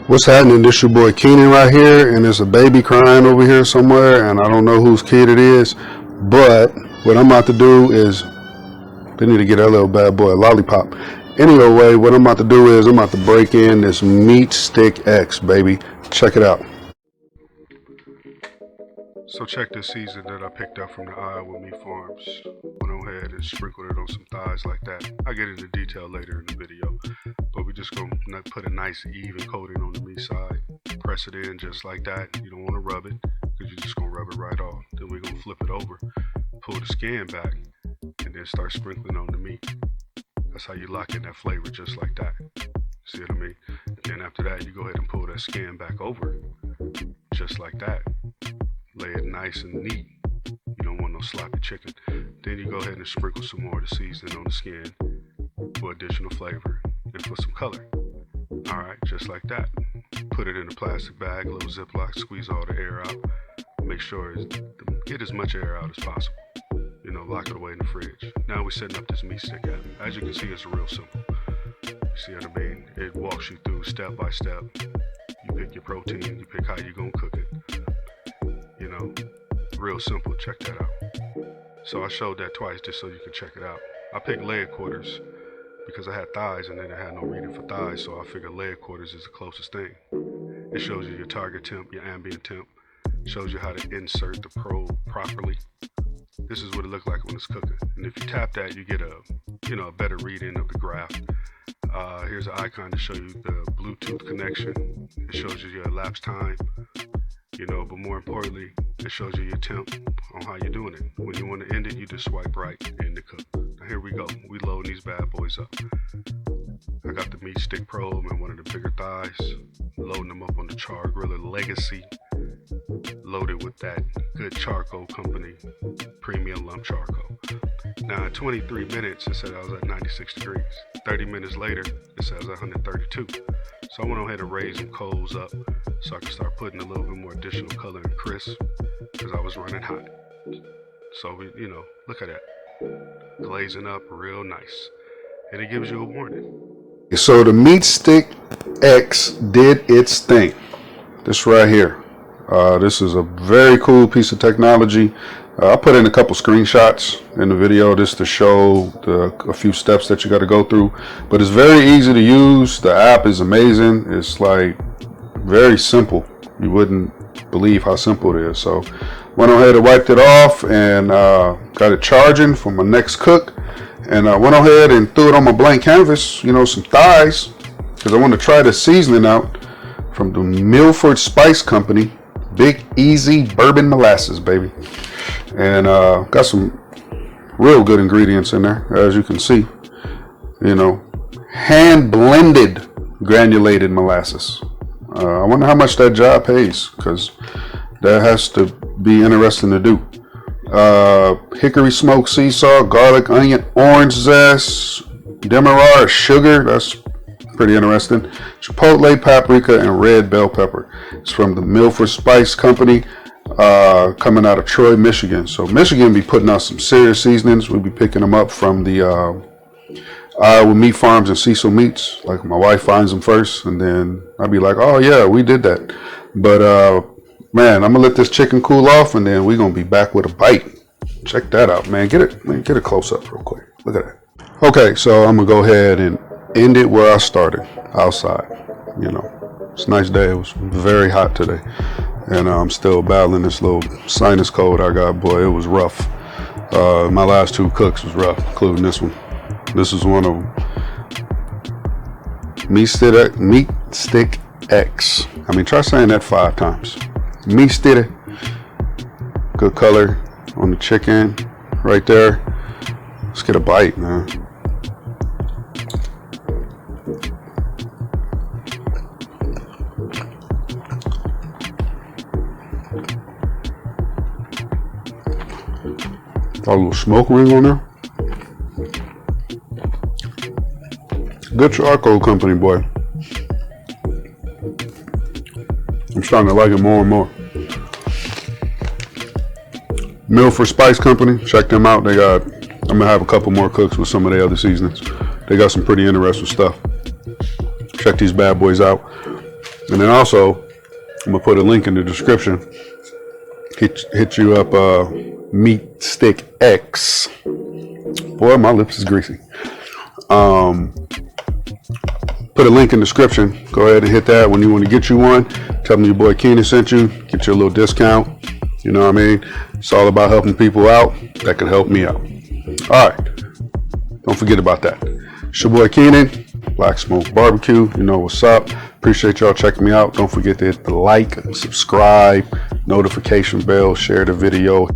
What's happening? This your boy Keenan right here, and there's a baby crying over here somewhere, and I don't know whose kid it is, but what I'm about to do is, they need to get that little bad boy a lollipop. Anyway, what I'm about to do is I'm about to break in this Meat Stick X, baby. Check it out. So check this season that I picked up from the Iowa Meat Farms. Went on ahead and sprinkled it on some thighs like that. I'll get into detail later in the video, but we're just going to put a nice even coating on the meat side. Press it in just like that. You don't want to rub it because you're just going to rub it right off. Then we're going to flip it over, pull the skin back, and then start sprinkling on the meat. That's how you lock in that flavor, just like that. See what I mean? Then after that, you go ahead and pull that skin back over, just like that. Lay it nice and neat. You don't want no sloppy chicken. Then you go ahead and sprinkle some more of the seasoning on the skin for additional flavor and for some color. Alright, just like that. Put it in a plastic bag, a little Ziploc, squeeze all the air out. Make sure get as much air out as possible. You know, lock it away in the fridge. Now we're setting up this meat stick app. As you can see, it's real simple. You see what I mean? It walks you through step by step. You pick your protein, you pick how you're gonna cook it. You know, real simple. Check that out. So I showed that twice just so you can check it out. I picked leg quarters because I had thighs and then I had no reading for thighs, so I figured leg quarters is the closest thing. It shows you your target temp, your ambient temp. It shows you how to insert the probe properly. This is what it looks like when it's cooking. And if you tap that, you get a better reading of the graph. Here's an icon to show you the Bluetooth connection. It shows you your elapsed time. But more importantly, it shows you your temp on how you're doing it. When you want to end it, you just swipe right and end the cook. Now here we go. We loading these bad boys up. I got the meat stick probe and one of the bigger thighs. Loading them up on the Char Griller Legacy. Loaded with that good charcoal company, premium lump charcoal. Now in 23 minutes, it said I was at 96 degrees. 30 minutes later, it says 132. So I went ahead and raised some coals up so I could start putting a little bit more additional color and crisp because I was running hot. So look at that. Glazing up real nice. And it gives you a warning. So the Meat Stick X did its thing. This right here. This is a very cool piece of technology. I put in a couple screenshots in the video just to show a few steps that you got to go through, but it's very easy to use. The app is amazing. It's like very simple. You wouldn't believe how simple it is. So went ahead and wiped it off and got it charging for my next cook, and I went ahead and threw it on my blank canvas, some thighs, because I want to try the seasoning out from the Millford Spice Company. Big Easy Bourbon Molasses, baby. And got some real good ingredients in there, as you can see. Hand blended granulated molasses. I wonder how much that job pays, because that has to be interesting to do. Hickory smoked sea salt, garlic, onion, orange zest, demerara, sugar. That's pretty interesting. Chipotle, paprika, and red bell pepper. It's from the Millford Spice Company, coming out of Troy, Michigan. So Michigan be putting out some serious seasonings. We'll be picking them up from the Iowa Meat Farms and Cecil Meats. Like, my wife finds them first, and then I'll be like, oh yeah, we did that. But man, I'm gonna let this chicken cool off, and then we're gonna be back with a bite. Check that out, man. Get a close up real quick. Look at that. Okay, so I'm gonna go ahead and end it where I started, outside. It's a nice day. It was very hot today, and I'm still battling this little sinus cold I got. Boy, it was rough. My last two cooks was rough, including this one. This is one of them. Meat Stick X. Try saying that 5 times. Meat Stick. Good color on the chicken right there. Let's get a bite, man. Got a little smoke ring on there. Good charcoal company, boy. I'm starting to like it more and more. Millford Spice Company, check them out. I'm gonna have a couple more cooks with some of the other seasonings. They got some pretty interesting stuff. Check these bad boys out. And then also, I'm gonna put a link in the description. Hit you up, Meat Stick X. Boy, my lips is greasy. Put a link in the description. Go ahead and hit that when you want to get you one. Tell them your boy Keenan sent you. Get you a little discount. You know what I mean? It's all about helping people out that can help me out. All right. Don't forget about that. It's your boy Keenan, Black Smoke Barbecue. You know what's up. Appreciate y'all checking me out. Don't forget to hit the like, subscribe, notification bell, share the video.